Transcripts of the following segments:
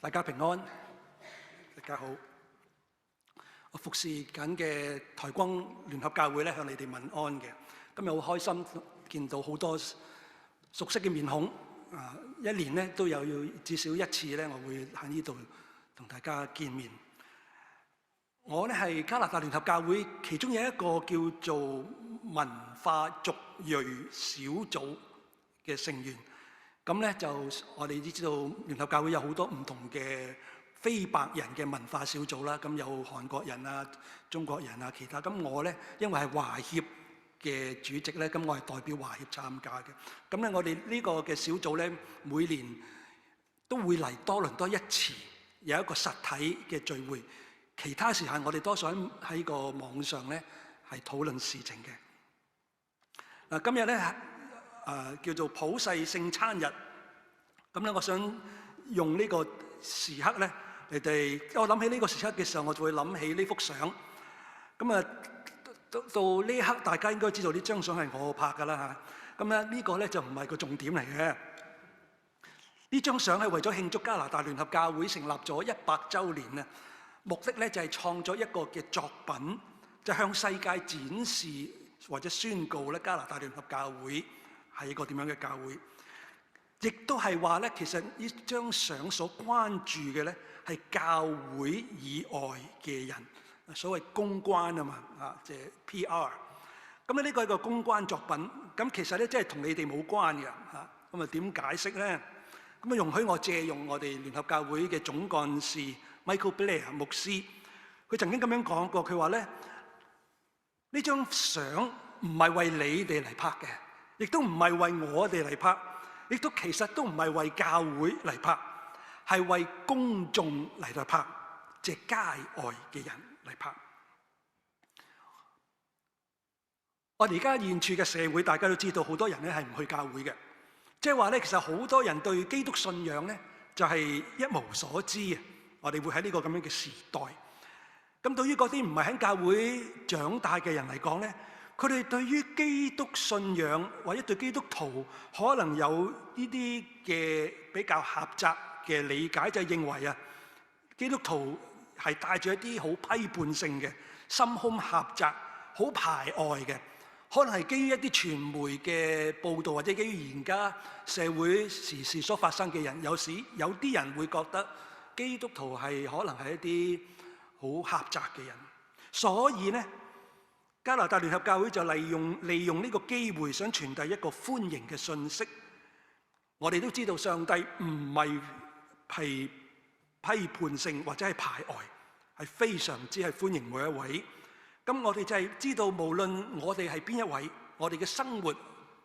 大家平安，大家好。我服侍緊嘅台光聯合教會咧，向你哋問安嘅。今日好開心見到好多熟悉嘅面孔。一年咧都有要至少一次咧，我會喺呢度同大家見面。我咧係加拿大聯合教會其中有一個叫做文化族裔小組嘅成員。咁咧就我哋都知道聯合教會有好多唔同嘅非白人嘅文化小組啦，咁有韓國人啊、中國人啊、其他。咁我咧因為係華協嘅主席咧，咁我係代表華協參加嘅。咁咧我哋呢個嘅小組咧，每年都會嚟多倫多一次，有一個實體嘅聚會。其他時間我哋多數喺個網上咧係討論事情嘅。今日咧叫做普世聖餐日，咁咧我想用呢個時刻咧，你哋我諗起呢個時刻嘅時候，我就會諗起呢幅相。咁到呢一刻，大家應該知道呢張相係我拍㗎啦嚇。咁咧呢個咧就唔係個重點嚟嘅。呢張相係為咗慶祝加拿大聯合教會成立咗100週年啊！目的咧就係創作一個嘅作品，就向世界展示或者宣告咧加拿大聯合教會係一個點樣嘅教會，亦都係話咧，其實呢張相所關注嘅咧係教會以外嘅人，所謂公關啊嘛，即係 PR。咁咧呢個係個公關作品，咁其實咧即係同你哋冇關嘅嚇。咁啊點解釋咧？咁啊容許我借用我哋聯合教會嘅總幹事 Michael Blair 牧師，佢曾經咁樣講過，佢話咧呢張相唔係為你哋嚟拍嘅。亦都唔係為我哋嚟拍，亦都其實都唔係為教會嚟拍，係為公眾嚟到拍，即係街外嘅人嚟拍。我哋而家現處嘅社會，大家都知道，好多人咧係唔去教會嘅，即係話咧，其實好多人對基督信仰咧就係一無所知嘅。我哋會喺呢個咁樣嘅時代，咁對於嗰啲唔係喺教會長大嘅人嚟講咧，佢哋對於基督信仰或者對基督徒可能有呢啲嘅比較狹窄嘅理解，就係認為基督徒係帶住一啲好批判性嘅、心胸狹窄、好排外嘅，可能係基於一啲傳媒嘅報導或者基於而家社會時事所發生嘅人，有啲人會覺得基督徒係可能係一啲好狹窄嘅人，所以呢，加拿大聯合教會就利用呢個機會，想傳遞一個歡迎嘅訊息。我哋都知道上帝唔係批判性或者係排外，係非常之係歡迎每一位。咁我哋就係知道，無論我哋係邊一位，我哋嘅生活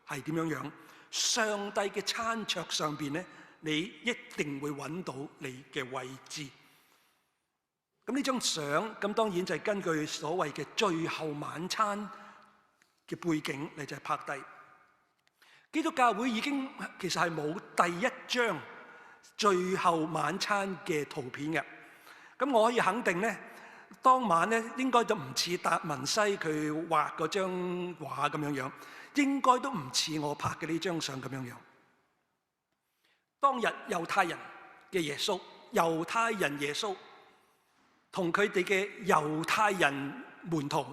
係點樣樣，上帝嘅餐桌上邊咧，你一定會揾到你嘅位置。咁呢張相，咁當然就係根據所謂嘅最後晚餐嘅背景嚟就係拍低。基督教會已經其實係冇第一張最後晚餐嘅圖片嘅。咁我可以肯定咧，當晚咧應該都唔似達文西佢畫嗰張畫咁樣樣，應該都唔似我拍嘅呢張相咁樣樣。當日猶太人嘅耶穌，猶太人耶穌同佢哋嘅猶太人門徒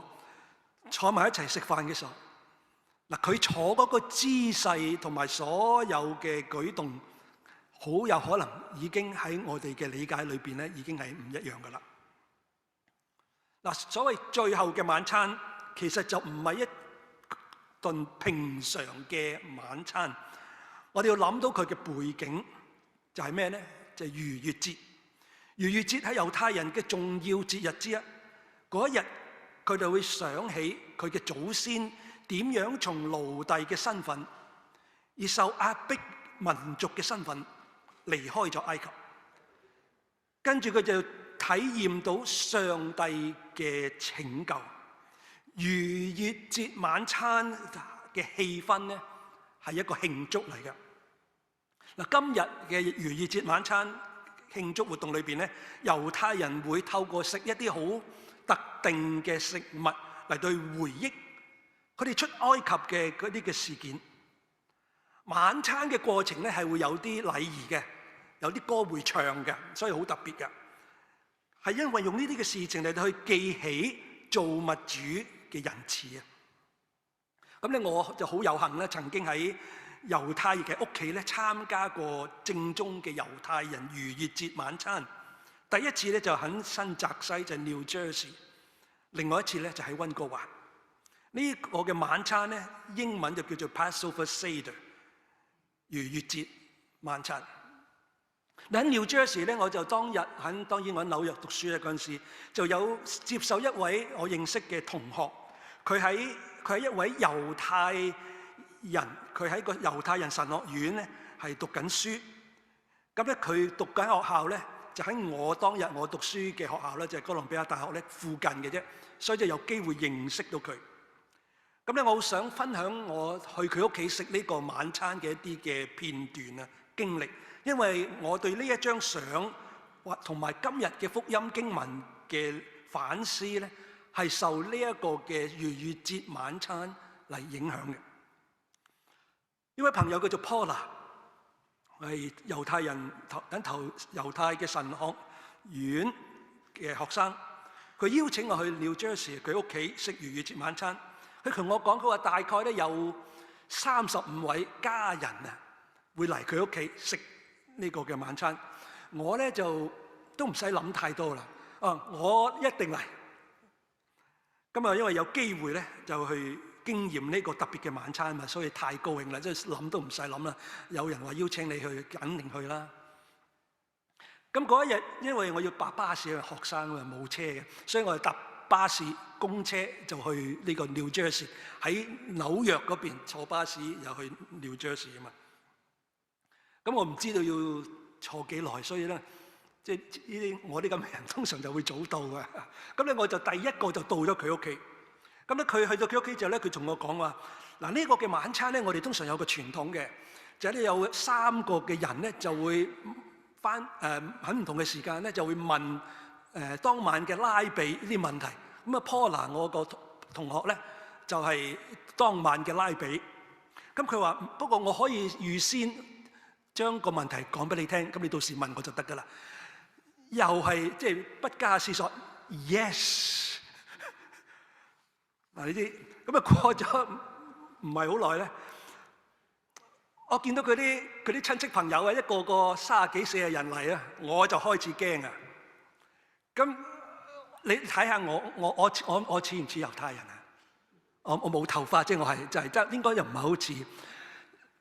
坐埋一齊食飯嘅時候，嗱，佢坐嗰個姿勢同埋所有嘅舉動，好有可能已經喺我哋嘅理解裏邊咧，已經係唔一樣噶啦。嗱，所謂最後嘅晚餐，其實就唔係一頓平常嘅晚餐。我哋要諗到佢嘅背景就係咩咧？就係逾越節。逾越節係猶太人嘅重要節日之一。嗰一日，佢哋會想起佢嘅祖先點樣從奴隸嘅身份而受壓迫民族嘅身份離開咗埃及，跟住佢就體驗到上帝嘅拯救。逾越節晚餐嘅氣氛咧，係一個慶祝嚟嘅。嗱，今日嘅逾越節晚餐慶祝活動裏邊咧，猶太人會透過食一啲好特定嘅食物嚟對回憶佢哋出埃及嘅嗰啲嘅事件。晚餐嘅過程咧係會有啲禮儀嘅，有啲歌會唱嘅，所以好特別嘅。係因為用呢啲嘅事情嚟去記起造物主嘅仁慈啊！咁咧我就好有幸咧，曾經喺猶太嘅屋企咧參加過正宗嘅猶太人逾越節晚餐。第一次咧就喺新澤西，就係 New Jersey。另外一次咧就喺溫哥華。呢個嘅晚餐咧英文就叫做 Passover Seder， 逾越節晚餐。喺 New Jersey 咧，我就當然我喺紐約讀書咧嗰陣時，就有接受一位我認識嘅同學，佢係一位猶太人，佢喺個猶太人神學院咧係讀緊書。咁咧佢讀緊學校咧，就喺我當日我讀書嘅學校咧，就係哥倫比亞大學咧附近嘅啫，所以就有機會認識到佢。咁咧，我好想分享我去佢屋企食呢個晚餐嘅一啲嘅片段啊經歷。因為我對呢一張相或同埋今日嘅福音經文嘅反思咧，係受呢一個嘅逾越節晚餐嚟影響嘅。呢位朋友叫做 Paula， 係猶太人猶太嘅神學院嘅學生。佢邀請我去 New Jersey 佢屋企食逾越節晚餐。佢同我講，佢話大概咧有35位家人啊會嚟佢屋企食呢個嘅晚餐。我咧就都唔使諗太多啦，我一定嚟。咁啊，因為有機會咧就去經驗呢個特別嘅晚餐嘛，所以太高興啦，即係諗都唔使諗啦。有人話邀請你去，肯定去啦。咁嗰一日，因為我要搭巴士嘅學生啊冇車嘅，所以我就搭巴士公車就去呢個 New Jersey， 喺紐約嗰邊坐巴士又去 New Jersey 啊嘛。咁我唔知道要坐幾耐，所以咧，即係呢啲我啲咁嘅人通常就會早到嘅。咁咧我就第一個就到咗佢屋企。咁咧佢去到佢屋企之後咧，佢同我講話：嗱，呢個嘅晚餐咧，我哋通常有個傳統嘅，就係咧有3個嘅人咧就會喺唔同嘅時間咧就會問當晚嘅拉比呢啲問題。咁啊 Paula 我個同學咧就係當晚嘅拉比。咁佢話：不過我可以預先將個問題講俾你聽，咁你到時問我就得㗎啦。又係即係不加思索 ，yes。嗱呢啲咁啊過咗唔係好耐咧，我見到佢啲親戚朋友啊，一個個30幾40人嚟啊，我就開始驚啊。咁你睇下我似唔似猶太人啊？我冇頭髮，即係我係就係真應該又唔係好似。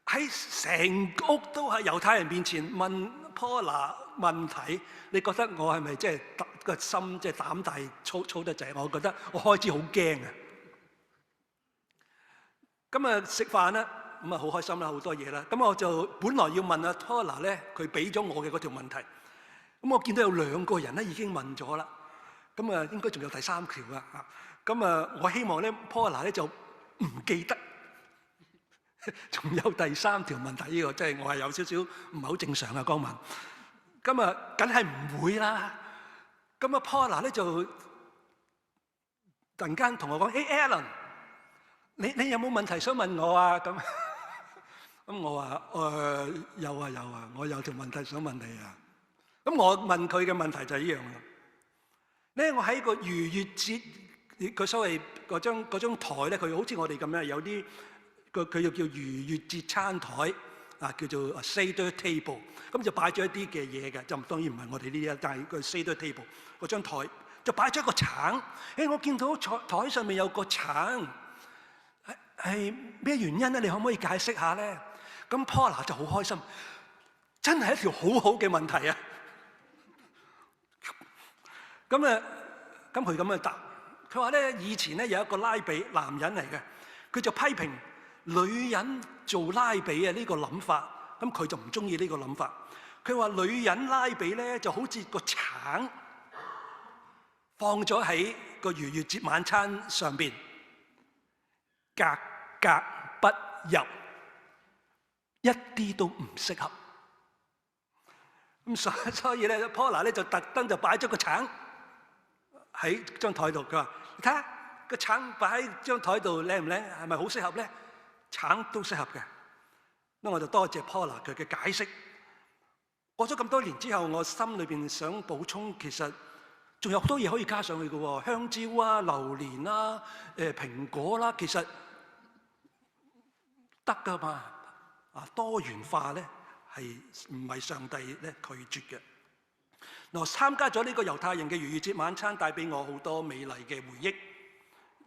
喺成屋都係猶太人面前問 Paula 問題，你覺得我係咪即係個心即係膽大粗得滯？我覺得我開始好驚啊！咁啊食飯啦，咁啊好開心啦，好多嘢啦。咁我就本來要問阿 Paula 咧，佢俾咗我嘅嗰條問題。咁我見到有2個人咧已經問咗啦。咁啊應該仲有第3條啊。咁啊我希望咧 Paula 咧就唔記得。仲有第3條問題，呢個即係我係有少少唔係好正常啊，江文。咁啊，梗係唔會啦。咁啊 ，Paula 咧就突然間同我講：誒 Alan， 你有冇問題想問我啊？咁我話：有啊，我有條問題想問你啊。咁我問佢嘅問題就係呢樣啦。咧，我喺個逾越節，佢所謂嗰張台咧，佢好似我哋咁樣有啲。佢又叫逾越節餐台啊，叫做 Seder table， 咁就擺咗一啲嘅嘢嘅，就當然唔係我哋呢啲，但係個 Seder table 嗰張台就擺咗一個橙。我見到台上面有個橙，係咩原因咧？你可唔可以解釋下咧？咁 Paula 就好開心，真係一條好好嘅問題啊！咁佢咁樣答，佢話咧以前咧有一個拉比男人嚟嘅，佢就批評女人做拉比啊呢個諗法，咁佢就唔中意呢個諗法。佢話女人拉比咧就好似個橙放咗喺個逾越節晚餐上邊，格格不入，一啲都唔適合。咁所以咧 ，Paula 咧就特登就擺咗個橙喺張台度。佢話：你睇下個橙擺喺張台度靚唔靚？係咪好適合咧？橙都適合嘅。咁我就多謝 Paula 佢嘅解釋。過咗咁多年之後，我心裏邊想補充，其實仲有好多嘢可以加上去嘅喎，香蕉啊、榴蓮啦、蘋果啦，其實得㗎嘛。多元化咧係唔係上帝咧拒絕嘅？嗱，參加咗呢個猶太人嘅逾越節晚餐，帶俾我好多美麗嘅回憶，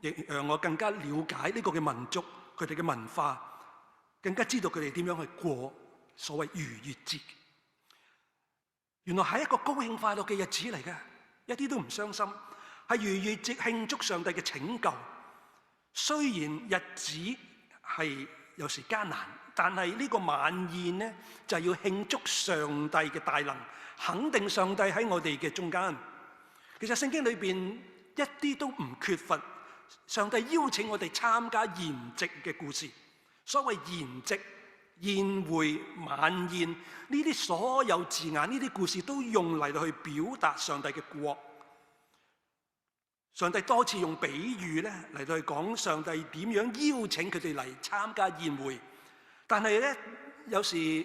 亦讓我更加了解呢個嘅民族，佢哋嘅文化，更加知道佢哋點樣去過所謂逾越節。原來係一個高興快樂嘅日子嚟嘅，一啲都唔傷心。係逾越節慶祝上帝嘅拯救。雖然日子係有時艱難，但係呢個晚宴呢，就係要慶祝上帝嘅大能，肯定上帝喺我哋嘅中間。其實聖經裏邊一啲都唔缺乏上帝邀請我哋參加筵席嘅故事。所謂筵席、宴會、晚宴，呢啲所有字眼，呢啲故事都用嚟到去表達上帝嘅國。上帝多次用比喻咧嚟到去講上帝點樣邀請佢哋嚟參加宴會，但係咧有時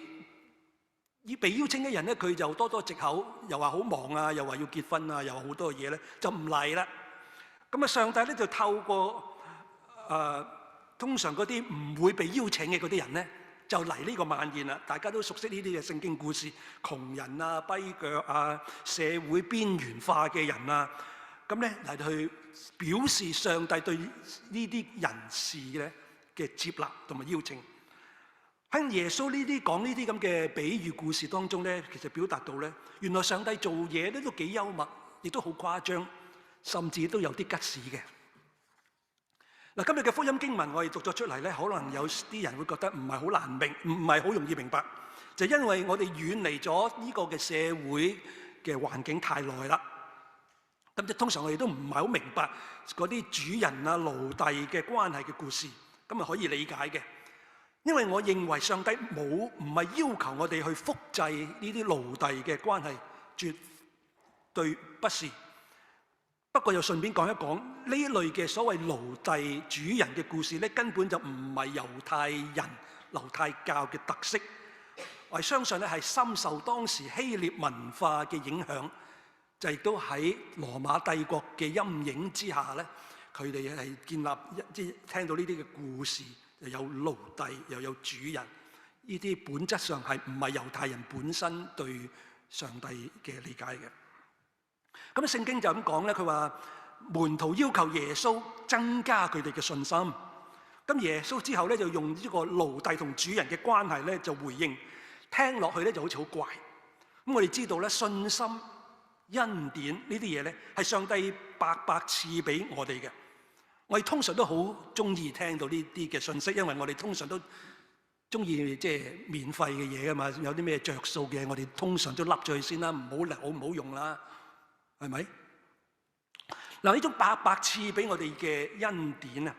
被邀請嘅人咧，佢就多多藉口，又話好忙啊，又話要結婚啊，又話好多嘢咧，就唔嚟啦。咁啊，上帝咧就透過通常嗰啲唔會被邀請嘅嗰啲人咧，就嚟呢個晚宴啦。大家都熟悉呢啲嘅聖經故事，窮人啊、跛腳啊、社會邊緣化嘅人啊，咁咧嚟到去表示上帝對呢啲人士咧嘅接納同埋邀請。喺耶穌呢啲講呢啲咁嘅比喻故事當中咧，其實表達到咧，原來上帝做嘢咧都幾幽默，亦都好誇張，甚至都有啲吉事嘅。嗱，今日嘅福音經文我哋讀咗出嚟咧，可能有啲人會覺得唔係好難明，唔係好容易明白，就因為我哋遠離咗呢個嘅社會嘅環境太耐啦。咁即通常我哋都唔係好明白嗰啲主人啊、奴隸嘅關係嘅故事，咁啊可以理解嘅。因為我認為上帝唔係要求我哋去複製呢啲奴隸嘅關係，絕對不是。不過又順便講一講呢類嘅所謂奴隸主人嘅故事咧，根本就唔係猶太人、猶太教嘅特色。我相信咧係深受當時希臘文化嘅影響，就亦都喺羅馬帝國嘅陰影之下咧，佢哋係建立即係聽到呢啲嘅故事，又有奴隸又有主人，呢啲本質上係唔係猶太人本身對上帝嘅理解嘅。咁聖經就咁講咧，佢話門徒要求耶穌增加佢哋嘅信心。咁耶穌之後咧就用呢個奴隸同主人嘅關係咧就回應，聽落去咧就好似好怪。咁我哋知道咧，信心、恩典呢啲嘢咧係上帝白白賜俾我哋嘅。我哋通常都好中意聽到呢啲嘅信息，因為我哋通常都中意即係免費嘅嘢㗎嘛。有啲咩着數嘅，我哋通常都笠咗佢先啦，唔好用啦。係咪？嗱，呢種白白賜俾我哋嘅恩典啊，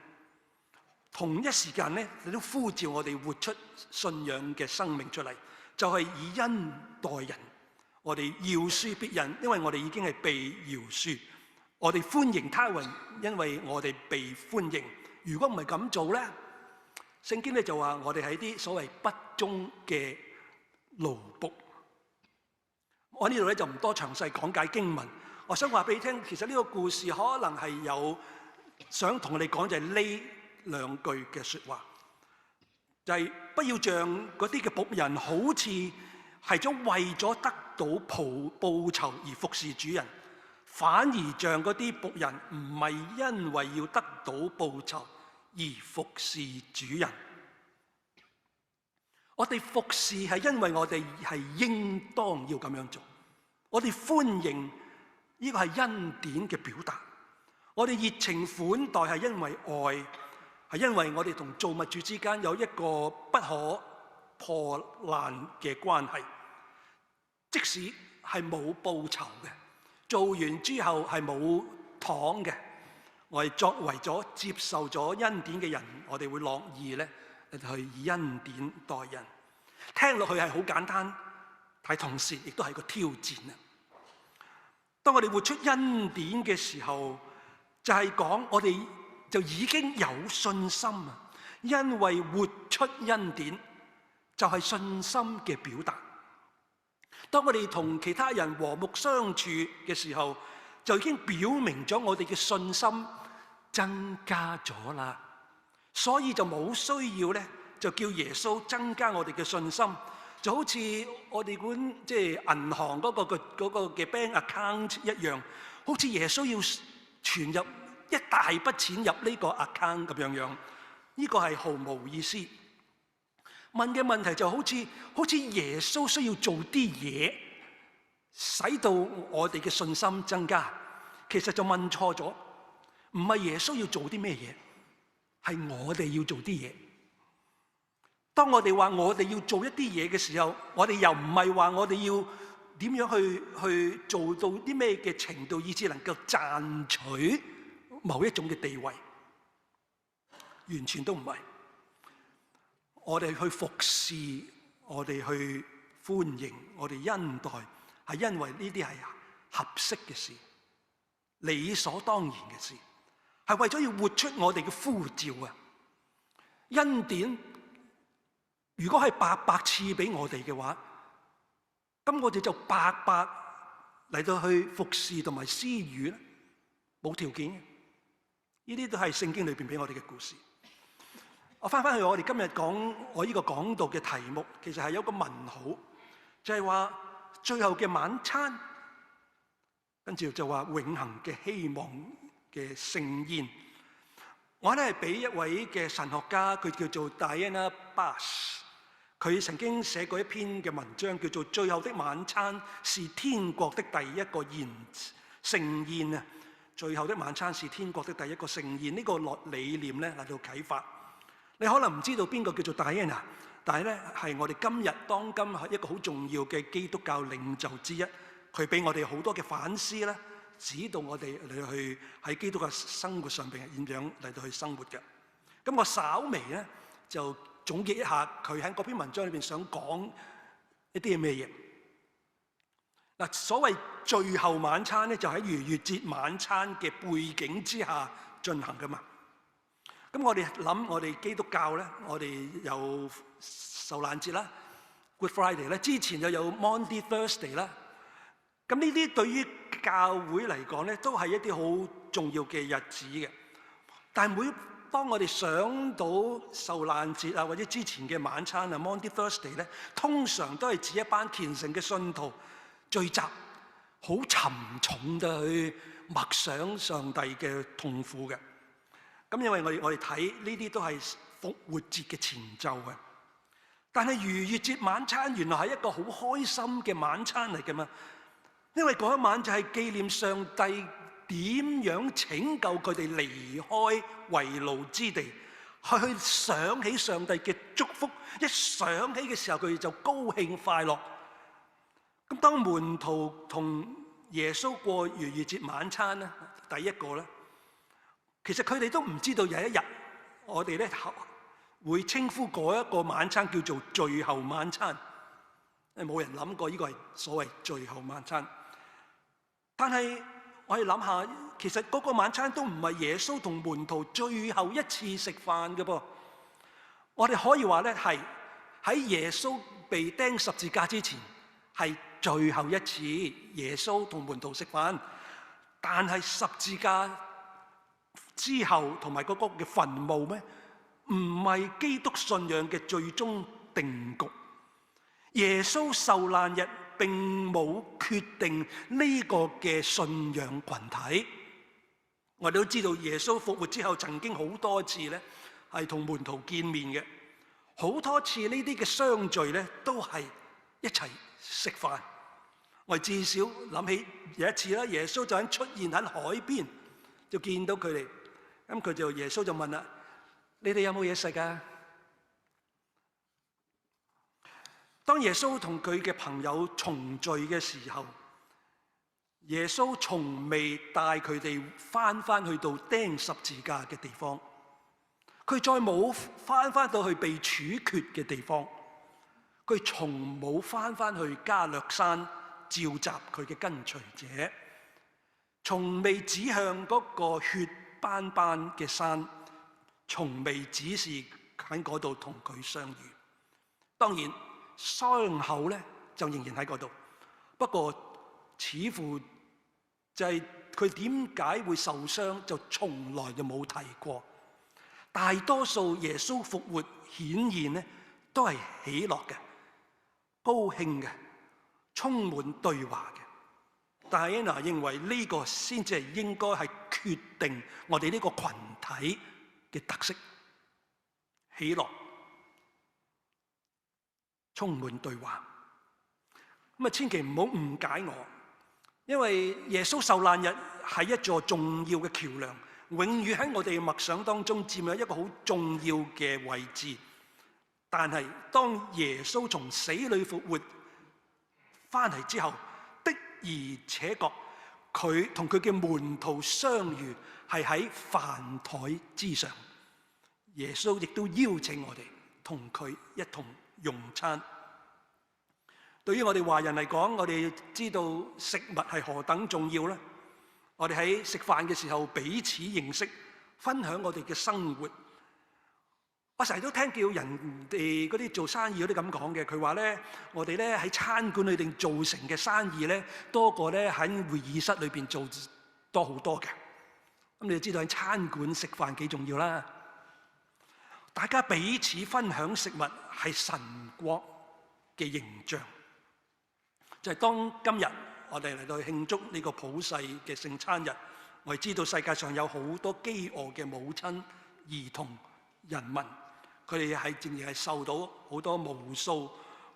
同一時間咧，亦都呼召我哋活出信仰嘅生命出嚟，就係以恩待人。我哋饒恕別人，因為我哋已經係被饒恕；我哋歡迎他人，因為我哋被歡迎。如果唔係咁做咧，聖經咧就話我哋係啲所謂不忠嘅奴僕。我呢度咧就唔多詳細講解經文。我想話俾你聽，其實呢個故事可能係有想同我哋講就係呢兩句嘅説話，就係不要像嗰啲嘅僕人，好似係為咗得到報酬而服侍主人，反而像嗰啲僕人唔係因為要得到報酬而服侍主人。我哋服侍係因為我哋係應當要咁樣做，我哋歡迎。呢個係恩典嘅表達，我哋熱情款待係因為愛，係因為我哋同造物主之間有一個不可破爛嘅關係。即使係冇報酬嘅，做完之後係冇糖嘅，我哋作為咗接受咗恩典嘅人，我哋會樂意咧去以恩典待人。聽落去係好簡單，但係同時亦都係個挑戰啊！當我哋活出恩典嘅時候，就係講我哋就已經有信心啊！因為活出恩典就係信心嘅表達。當我哋同其他人和睦相處嘅時候，就已經表明咗我哋嘅信心增加咗啦。所以就冇需要咧，就叫耶穌增加我哋嘅信心，就好似我哋管即係銀行嗰個嘅 bank account 一樣，好似耶穌要存入一大筆錢入呢個 account 咁樣樣，呢個係毫無意思。問嘅問題就好似耶穌需要做啲嘢，使到我哋嘅信心增加，其實就問錯咗，唔係耶穌要做啲咩嘢，係我哋要做啲嘢。當我哋話我哋要做一啲嘢嘅時候，我哋又唔係話我哋要點樣去做到啲咩嘅程度，以致能夠賺取某一種嘅地位，完全都唔係。我哋去服侍，我哋去歡迎，我哋恩待，係因為呢啲係合適嘅事，理所當然嘅事，係為咗要活出我哋嘅呼召啊！恩典如果係白白賜俾我哋嘅話，咁我哋就白白嚟到去服侍同埋施予咧，冇條件嘅。呢啲都係聖經裏邊俾我哋嘅故事。我翻去我哋今日講我呢個講道嘅題目，其實係有個問號，就係話最後嘅晚餐，跟住就話永恆嘅希望嘅盛宴。我咧係俾一位嘅神學家，佢叫做 Diana Bass， 佢曾經寫過一篇嘅文章，叫做《最後的晚餐是天國的第一個盛宴》啊！最後的晚餐是天國的第一個盛宴，呢個理念咧嚟到啟發。你可能唔知道邊個叫做 Diana， 但係咧係我哋今日當今一個好重要嘅基督教領袖之一。佢俾我哋好多嘅反思啦，指導我哋嚟去喺基督嘅生活上邊係點樣嚟到去生活嘅。咁我稍微咧就總結一下佢喺嗰篇文章裏邊想講一啲係咩嘢。嗱，所謂最後晚餐咧，就喺逾越節晚餐嘅背景之下進行噶嘛。咁我哋諗，我哋基督教咧，我哋有受難節啦 ，Good Friday 咧，之前又有 Maundy Thursday 啦。咁呢啲對於教會嚟講咧，都係一啲好重要嘅日子嘅。但係當我哋想到受難節啊，或者之前嘅晚餐啊 Maundy Thursday 咧，通常都係指一班虔誠嘅信徒聚集，好沉重地去默想上帝嘅痛苦嘅。咁因為我哋睇呢啲都係復活節嘅前奏嘅，但係逾越節晚餐原來係一個好開心嘅晚餐嚟嘅嘛，因為嗰一晚就係紀念上帝點樣拯救佢哋離開為奴之地，去想起上帝嘅祝福，一想起嘅時候佢哋就高興快樂。咁當門徒同耶穌過逾越節晚餐咧，第一個咧。其實佢哋都唔知道有一日，我哋咧會稱呼嗰一個晚餐叫做最後晚餐。冇人諗過呢個係所謂最後晚餐。但係我哋諗下，其實嗰個晚餐都唔係耶穌同門徒最後一次食飯嘅噃。我哋可以話咧係喺耶穌被釘十字架之前，係最後一次耶穌同門徒食飯。但係十字架之後同埋嗰個嘅墳墓咩？唔係基督信仰嘅最終定局。耶穌受難日並冇決定呢個嘅信仰群體。我哋都知道耶穌復活之後曾經好多次咧係同門徒見面嘅，好多次呢啲嘅相聚咧都係一齊食飯。我哋至少諗起有一次啦，耶穌就出現喺海邊，就見到佢哋。咁耶穌就問啦：你哋有冇嘢食啊？當耶穌同佢嘅朋友重聚嘅時候，耶穌從未帶佢哋翻去到釘十字架嘅地方，佢再冇翻到去被處決嘅地方，佢從冇翻去加略山召集佢嘅跟隨者，從未指向嗰個血斑斑嘅山，從未指示喺嗰度同佢相遇。當然傷口咧就仍然喺嗰度，不過似乎就係佢點解會受傷，就從來就冇提過。大多數耶穌復活顯現呢，都係喜樂嘅、高興嘅、充滿對話嘅。但係 Anna 認為呢個先至係應該係決定我哋呢個群體嘅特色，喜樂、充滿對話。咁啊，千祈唔好誤解我，因為耶穌受難日係一座重要嘅橋梁，永遠喺我哋嘅默想當中佔有一個好重要嘅位置。但係當耶穌從死裏復活翻嚟之後，的而且確佢同佢嘅門徒相遇係喺飯台之上。耶穌亦都邀請我哋同佢一同用餐。對於我哋華人嚟講，我哋知道食物係何等重要呢？我哋喺食飯嘅時候彼此認識，分享我哋嘅生活。我成日都聽叫人哋嗰啲做生意嗰啲咁講嘅，佢話咧，我哋咧喺餐館裏邊做成嘅生意咧，多過咧喺會議室裏邊做多好多嘅。咁你就知道喺餐館食飯幾重要啦。大家彼此分享食物係神國嘅形象。就係當今日我哋嚟到慶祝呢個普世嘅聖餐日，我哋知道世界上有好多飢餓嘅母親、兒童、人民，佢哋係正係受到好多無數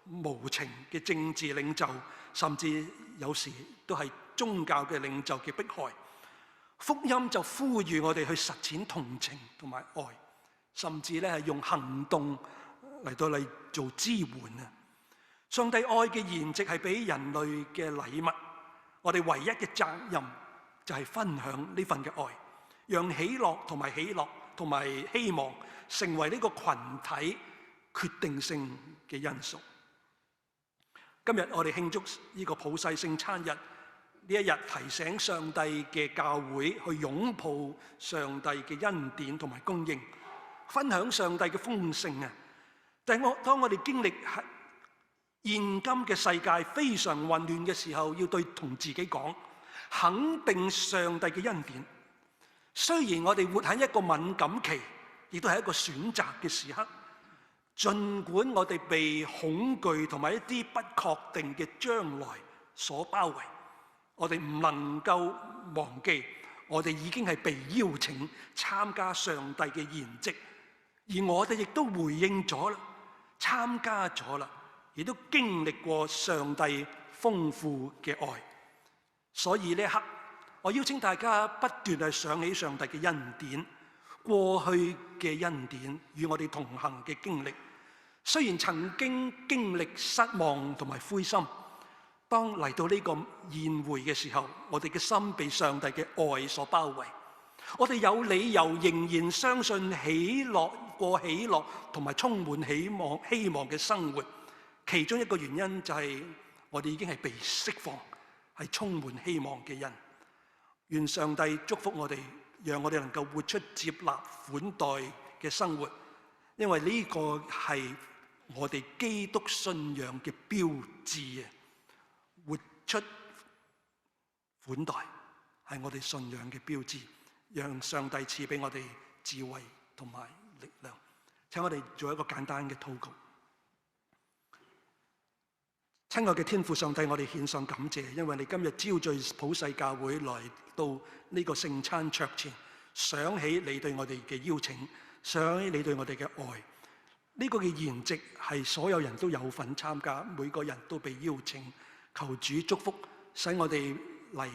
無情嘅政治領袖，甚至有時都係宗教嘅領袖嘅迫害。福音就呼籲我哋去實踐同情同埋愛，甚至咧係用行動嚟做支援啊！上帝愛嘅筵席係俾人類嘅禮物，我哋唯一嘅責任就係分享呢份嘅愛，讓喜樂同埋希望成為呢個群體決定性嘅因素。今日我哋慶祝呢個普世聖餐日，呢一日提醒上帝嘅教會去擁抱上帝嘅恩典同埋供應，分享上帝嘅豐盛啊！但係當我哋經歷現今嘅世界非常混亂嘅時候，要同自己講，肯定上帝嘅恩典。雖然我哋活喺一個敏感期，亦都係一個選擇嘅時刻，儘管我哋被恐懼同埋一啲不確定嘅將來所包圍，我哋唔能夠忘記，我哋已經係被邀請參加上帝嘅筵席，而我哋亦都回應咗啦，參加咗啦，亦都經歷過上帝豐富嘅愛。所以呢一刻，我邀請大家不斷係想起上帝嘅恩典，過去嘅恩典與我哋同行嘅經歷。雖然曾經經歷失望同埋灰心，當嚟到呢個宴會嘅時候，我哋嘅心被上帝嘅愛所包圍。我哋有理由仍然相信過喜樂同埋充滿希望嘅生活。其中一個原因就係我哋已經係被釋放，係充滿希望嘅人。願上帝祝福我哋，讓我哋能夠活出接納款待嘅生活，因為呢個係我哋基督信仰嘅標誌啊！活出款待係我哋信仰嘅標誌，讓上帝賜俾我哋智慧同埋力量。請我哋做一個簡單嘅禱告。親愛嘅天父上帝，我哋獻上感謝，因為你今日招聚普世教會來到呢個聖餐桌前，想起你對我哋嘅邀請，想起你對我哋嘅愛。呢個嘅筵席係所有人都有份參加，每個人都被邀請。求主祝福，使我哋嚟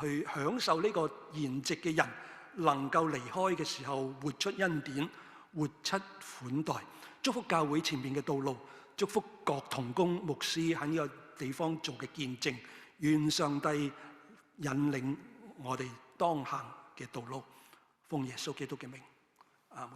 去享受呢個筵席嘅人，能夠離開嘅時候活出恩典，活出款待。祝福教會前面嘅道路，祝福各同工牧師喺呢個地方做嘅見證。願上帝引領我哋當行嘅道路。奉耶穌基督嘅名，阿門。